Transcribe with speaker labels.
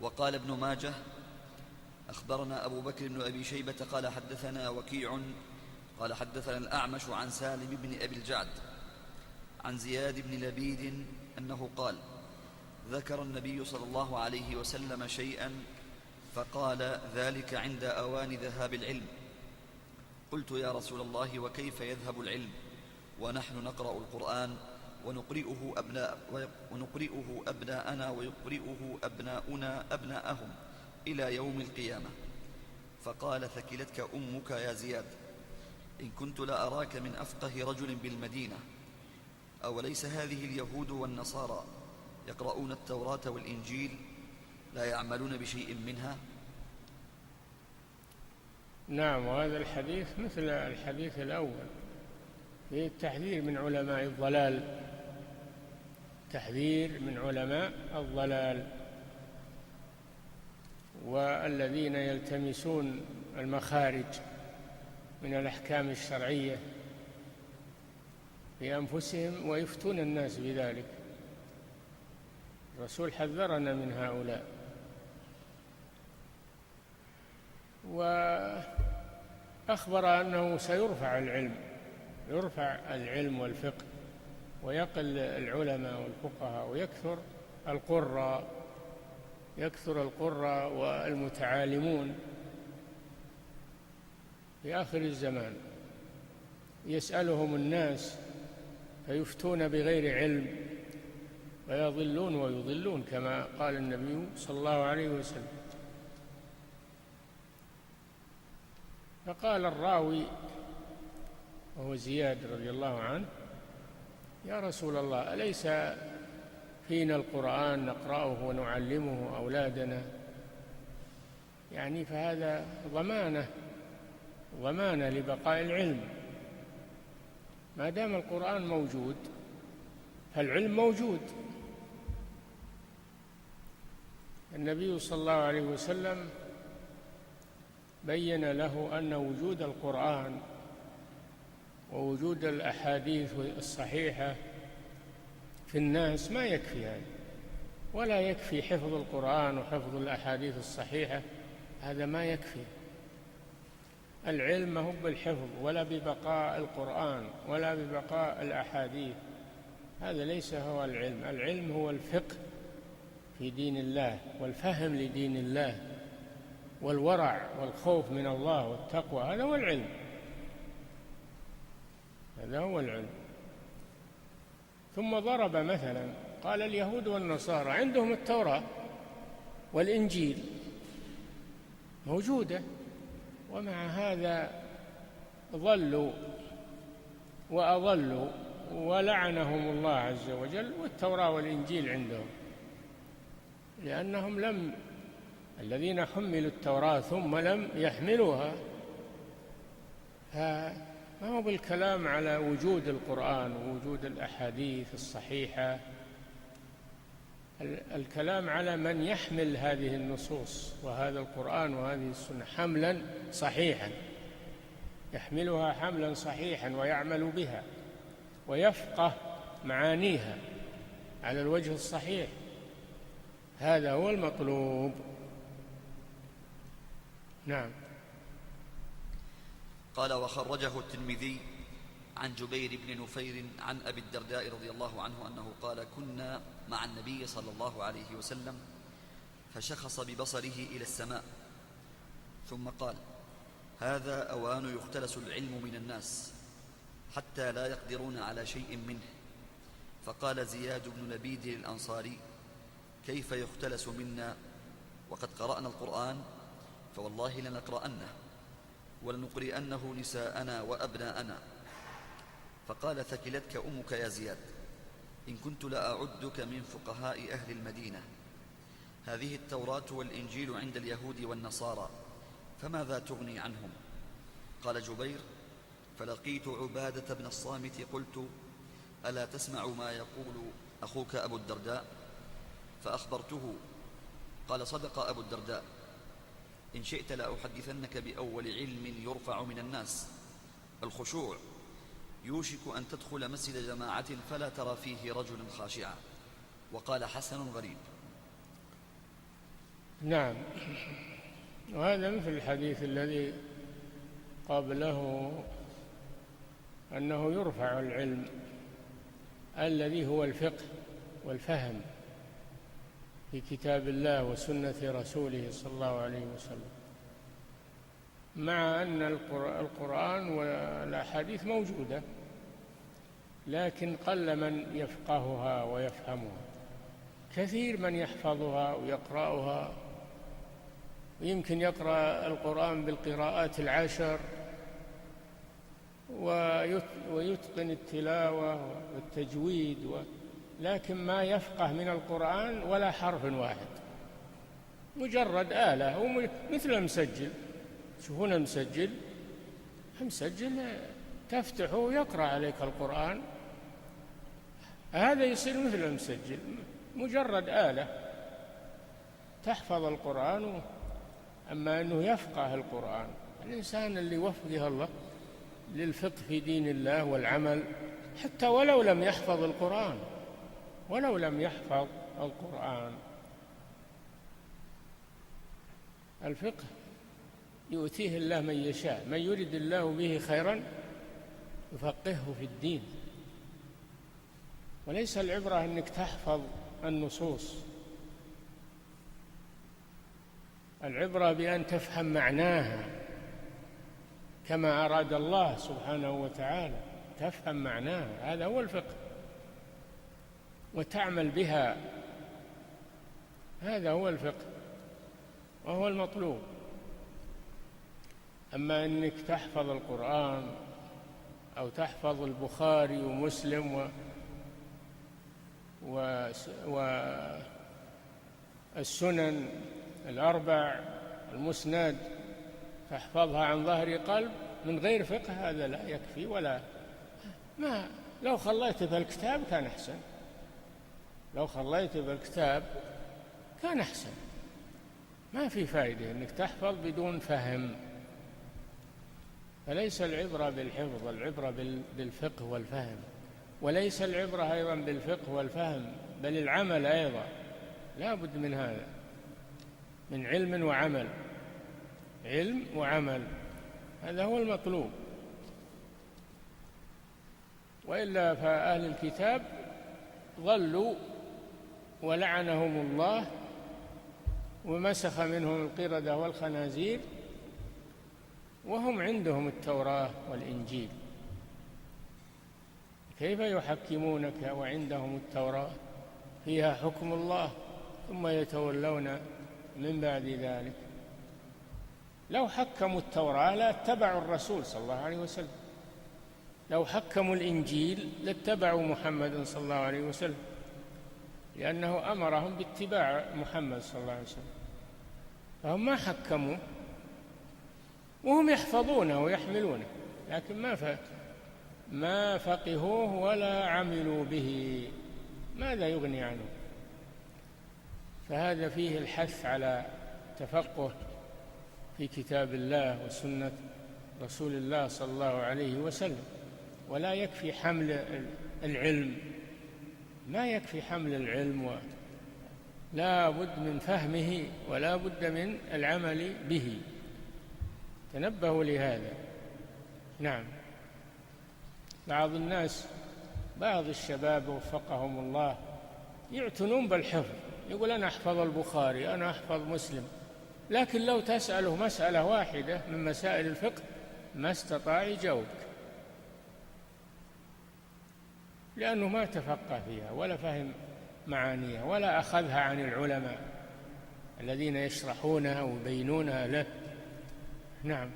Speaker 1: وقال ابن ماجه: أخبرنا أبو بكر بن أبي شيبة قال حدثنا وكيع قال حدثنا الأعمش عن سالم بن أبي الجعد عن زياد بن لبيد أنه قال: ذكر النبي صلى الله عليه وسلم شيئا فقال: ذلك عند أوان ذهاب العلم. قلت: يا رسول الله، وكيف يذهب العلم ونحن نقرأ القرآن ونقرئه أبناءنا ويقرئه أبناؤنا أبناءهم إلى يوم القيامة؟ فقال: ثكلتك أمك يا زياد، إن كنت لا أراك من أفقه رجل بالمدينة. أوليس هذه اليهود والنصارى يقرؤون التوراة والإنجيل لا يعملون بشيء منها؟
Speaker 2: نعم، وهذا الحديث مثل الحديث الأول فيه التحذير من علماء الضلال، تحذير من علماء الضلال والذين يلتمسون المخارج من الأحكام الشرعية في أنفسهم ويفتون الناس بذلك. الرسول حذرنا من هؤلاء، وأخبر أنه سيرفع العلم، يرفع العلم والفقه ويقل العلماء والفقهاء ويكثر القراء والمتعالمون في آخر الزمان، يسألهم الناس فيفتون بغير علم ويضلون ويضلون كما قال النبي صلى الله عليه وسلم. فقال الراوي وهو زياد رضي الله عنه: يا رسول الله، أليس فينا القرآن نقرأه ونعلمه أولادنا؟ يعني فهذا ضمانة لبقاء العلم، ما دام القرآن موجود فالعلم موجود. النبي صلى الله عليه وسلم بين له أن وجود القرآن ووجود الأحاديث الصحيحة في الناس ما يكفي هذا، ولا يكفي حفظ القرآن وحفظ الأحاديث الصحيحة، هذا ما يكفي. العلم ما هو بالحفظ ولا ببقاء القرآن ولا ببقاء الأحاديث، هذا ليس هو العلم. العلم هو الفقه في دين الله والفهم لدين الله والورع والخوف من الله والتقوى، هذا هو العلم، هذا هو العلم. ثم ضرب مثلا قال: اليهود والنصارى عندهم التوراة والإنجيل موجودة، ومع هذا ضلوا وأضلوا ولعنهم الله عز وجل، والتوراة والإنجيل عندهم، لأنهم الذين حملوا التوراة ثم لم يحملوها. ما هو بالكلام على وجود القرآن ووجود الأحاديث الصحيحة، الكلام على من يحمل هذه النصوص وهذا القرآن وهذه السنة حملا صحيحا، يحملها حملا صحيحا ويعمل بها ويفقه معانيها على الوجه الصحيح، هذا هو المطلوب. نعم.
Speaker 1: قال: وخرجه الترمذي عن جبير بن نفير عن أبي الدرداء رضي الله عنه أنه قال: كنا مع النبي صلى الله عليه وسلم فشخص ببصره إلى السماء ثم قال: هذا أوان يختلس العلم من الناس حتى لا يقدرون على شيء منه. فقال زياد بن لبيد الأنصاري: كيف يختلس منا وقد قرأنا القرآن؟ فوالله لنقرأنه ولنقرئنه نساءنا وأبناءنا. فقال: ثكلتك أمك يا زياد، إن كنت لأعدك من فقهاء أهل المدينة. هذه التوراة والإنجيل عند اليهود والنصارى، فماذا تغني عنهم؟ قال جبير: فلقيت عبادة بن الصامت قلت: ألا تسمع ما يقول أخوك أبو الدرداء؟ فأخبرته. قال: صدق أبو الدرداء، إن شئت لأحدثنك بأول علم يرفع من الناس: الخشوع. يوشك أن تدخل مسجد جماعة فلا ترى فيه رجلا خاشعا. وقال: حسن غريب.
Speaker 2: نعم. وهذا مثل الحديث الذي قبله أنه يرفع العلم الذي هو الفقه والفهم في كتاب الله وسنة رسوله صلى الله عليه وسلم، مع أن القرآن والأحاديث موجودة، لكن قل من يفقهها ويفهمها. كثير من يحفظها ويقرأها، ويمكن يقرأ القرآن بالقراءات 10 ويتقن التلاوة والتجويد لكن ما يفقه من القرآن ولا حرف واحد، مجرد آلة، هو مثل المسجل. تشوفون المسجل تفتحه ويقرأ عليك القرآن، هذا يصير مثل المسجل، مجرد آلة تحفظ القرآن. أما أنه يفقه القرآن، الإنسان اللي وفقه الله للفقه في دين الله والعمل، حتى ولو لم يحفظ القرآن، الفقه يؤتيه الله من يشاء، من يرد الله به خيرا يفقهه في الدين. وليس العبرة أنك تحفظ النصوص، العبرة بأن تفهم معناها كما أراد الله سبحانه وتعالى، تفهم معناها، هذا هو الفقه، وتعمل بها، هذا هو الفقه وهو المطلوب. أما أنك تحفظ القرآن أو تحفظ البخاري ومسلم والسنن الأربع، المسند، تحفظها عن ظهر قلب من غير فقه، هذا لا يكفي. ولا ما لو خليت بالكتاب كان أحسن، لو خليت بالكتاب كان أحسن. ما في فائدة أنك تحفظ بدون فهم. فليس العبرة بالحفظ، العبرة بالفقه والفهم. وليس العبرة أيضا بالفقه والفهم، بل العمل أيضا، لا بد من هذا، من علم وعمل، علم وعمل، هذا هو المطلوب. وإلا فأهل الكتاب ضلوا ولعنهم الله ومسخ منهم القردة والخنازير، وهم عندهم التوراة والإنجيل. كيف يحكمونك وعندهم التوراة فيها حكم الله ثم يتولون من بعد ذلك؟ لو حكموا التوراة لاتبعوا الرسول صلى الله عليه وسلم، لو حكموا الإنجيل لاتبعوا محمد صلى الله عليه وسلم، لأنه أمرهم باتباع محمد صلى الله عليه وسلم. فهم ما حكموا وهم يحفظونه ويحملونه، لكن ما فقهوه ولا عملوا به، ماذا يغني عنه؟ فهذا فيه الحث على تفقه في كتاب الله وسنة رسول الله صلى الله عليه وسلم. ولا يكفي حمل العلم، ما يكفي حمل العلم، لا بد من فهمه ولا بد من العمل به. تنبهوا لهذا. نعم. بعض الناس، بعض الشباب وفقهم الله، يعتنون بالحفظ، يقول أنا أحفظ البخاري، أنا أحفظ مسلم، لكن لو تسأله مسألة واحدة من مسائل الفقه ما استطاع يجاوبك، لأنه ما تفقه فيها ولا فهم معانيها ولا أخذها عن العلماء الذين يشرحونها ويبينونها له. نعم.